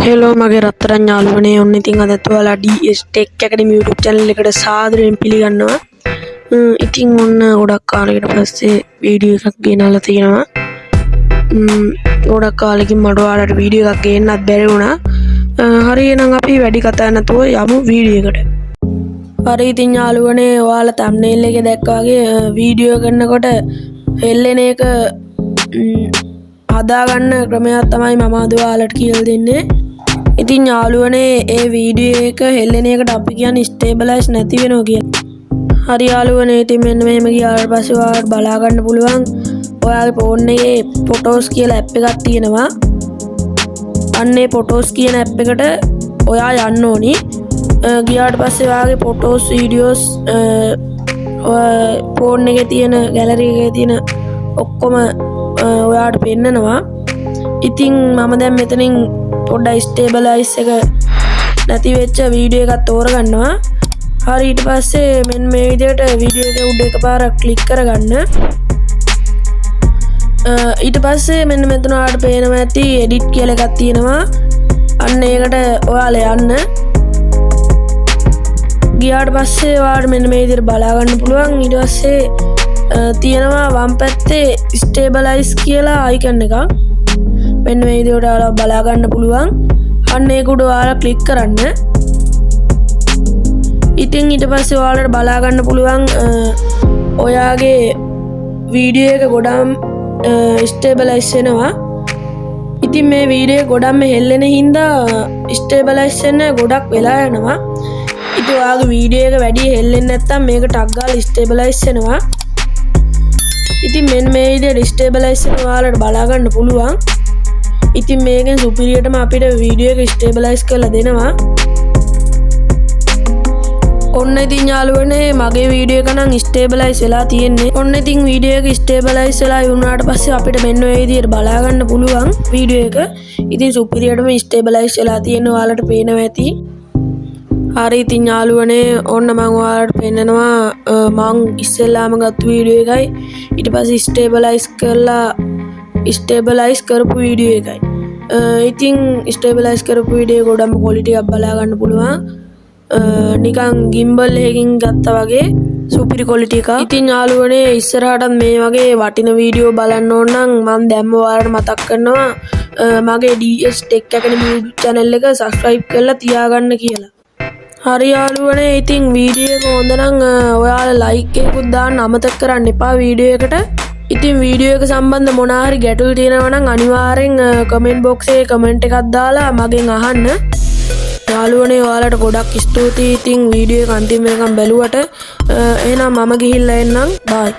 Hello මගේ රත්තරන් යාළුවනේ ඔන්න ඉතින් අදත් ඔයාලා DS Tech Academy YouTube channel එකට සාදරයෙන් පිළිගන්නවා. ඉතින් ඔන්න ගොඩක් කාලයකට පස්සේ වීඩියෝ එකක් ගෙනල්ලා තියෙනවා. ගොඩක් කාලෙකින් මට ඔයාලට වීඩියෝ එකක් ගේන්නත් බැරි වුණා. හරි එහෙනම් අපි වැඩි කතා නැතුව යමු වීඩියෝ එකට. හරි ඉතින් යාළුවනේ ඔයාලා thumbnail එකේ දැක්කා වගේ වීඩියෝ කරනකොට හෙල්ලෙන එක හදාගන්න ක්‍රමයක් තමයි මම අද ඔයාලට කියලා දෙන්නේ. ඉතින් යාළුවනේ ඒ වීඩියෝ එක හෙල්ලෙන එකට අපි කියන්නේ ස්ටේබලයිස් නැති වෙනවා කියලා. හරි යාළුවනේ ඉතින් මෙන්න මෙහෙම ගියාට පස්සේ ඔයාලට බලා ගන්න පුළුවන් ඔයාගේ ෆෝන් එකේ ෆොටෝස් කියලා ඇප් එකක් තියෙනවා. අන්න ඒ ෆොටෝස් කියන ඇප් එකට ඔයා යන්න ඕනි. ගියාට පස්සේ ඔයාගේ ෆොටෝස් වීඩියෝස් ෆෝන් එකේ තියෙන ගැලරි එකේ තියෙන ඔක්කොම ඔයාට පෙන්නනවා. ඉතින් මම දැන් මෙතනින් පොඩ්ඩක් ස්ටේබලයිස් එක නැති වෙච්ච වීඩියෝ එකක් තෝරගන්නවා. හරි ඊට පස්සේ මෙන්න මේ විදිහට වීඩියෝ එක උඩ එකපාරක් ක්ලික් කරගන්න. ඊට පස්සේ මෙන්න මෙතන ඔයාලට පේනවා ඇති එඩිට් කියලා එකක් තියෙනවා. අන්න ඒකට ඔයාලා යන්න. ගියාට පස්සේ ඔයාලට මෙන්න මේ විදිහට බලා ගන්න පුළුවන්. ඊට පස්සේ තියෙනවා වම් පැත්තේ ස්ටේබලයිස් කියලා අයිකන් එකක්. මෙන්න මේ විදිහට ඔයාලා බලා ගන්න පුළුවන්. අන්න ඒක උඩ ඔයාලා ක්ලික් කරන්න. ඉතින් ඊට පස්සේ ඔයාලට බලා ගන්න පුළුවන් ඔයාගේ වීඩියෝ එක ගොඩක් ස්ටේබලයිස් වෙනවා. ඉතින් මේ වීඩියෝ එක ගොඩක්ම හෙල්ලෙන හින්දා ස්ටේබලයිස් වෙන්න ගොඩක් වෙලා යනවා. ඉතින් ඔයාගේ වීඩියෝ එක වැඩි හෙල්ලෙන්නේ නැත්නම් මේක ටක් ගාලා ස්ටේබලයිස් වෙනවා. ඉතින් මෙන්න මේ විදිහට ස්ටේබලයිස් වෙන ඔයාලට බලා ගන්න පුළුවන්. ඉතින් මේකෙන් සුපිරියටම අපිට වීඩියෝ එක ස්ටේබලයිස් කරලා දෙනවා. ඔන්න ඉතින් යාළුවනේ මගේ වීඩියෝ එක නම් ස්ටේබලයිස් වෙලා තියෙන්නේ. ඔන්න ඉතින් වීඩියෝ එක ස්ටේබලයිස් වෙලා වුණාට පස්සේ අපිට මෙන්න මේ විදිහට බලා ගන්න පුළුවන් වීඩියෝ එක. ඉතින් සුපිරියටම ස්ටේබලයිස් වෙලා තියෙනවා ඔයාලට පේනවා ඇති. හරි ඉතින් යාළුවනේ ඔන්න මම ඔයාලට පෙන්නනවා මං ඉස්සෙල්ලාම ගත්ත වීඩියෝ එකයි ඊට පස්සේ ස්ටේබලයිස් කරපු වීඩියෝ එකයි. ඉතින් ස්ටේබලයිස් කරපු වීඩියෝ ගොඩම ක්වොලිටි එකක් බලා ගන්න පුළුවන්. නිකන් ගිම්බල් එකකින් ගත්තා වගේ සුපිරි ක්වොලිටි එකක්. ඉතින් යාළුවනේ ඉස්සරහටත් මේ වගේ වටින වීඩියෝ බලන්න ඕන නම් මම දැම්ම ඔයාලට මතක් කරනවා මගේ DS Tech Academy YouTube channel එක subscribe කරලා තියාගන්න කියලා. හරි යාළුවනේ ඉතින් වීඩියෝ එක හොඳ නම් ඔයාලා ලයික් එකකුත් දාන්න අමතක කරන්න එපා වීඩියෝ එකට. ඉතින් වීඩියෝ එක සම්බන්ධ මොනවා හරි ගැටලු තියෙනවා නම් අනිවාර්යෙන් කමෙන්ට් බොක්ස් එකේ කමෙන්ට් එකක් දාලා මගෙන් අහන්න. යාළුවනේ ඔයාලට ගොඩක් ස්තුතියි ඉතින් වීඩියෝ එක අන්තිම වෙනකම් බැලුවට. එහෙනම් මම ගිහිල්ලා එන්නම්. බයි.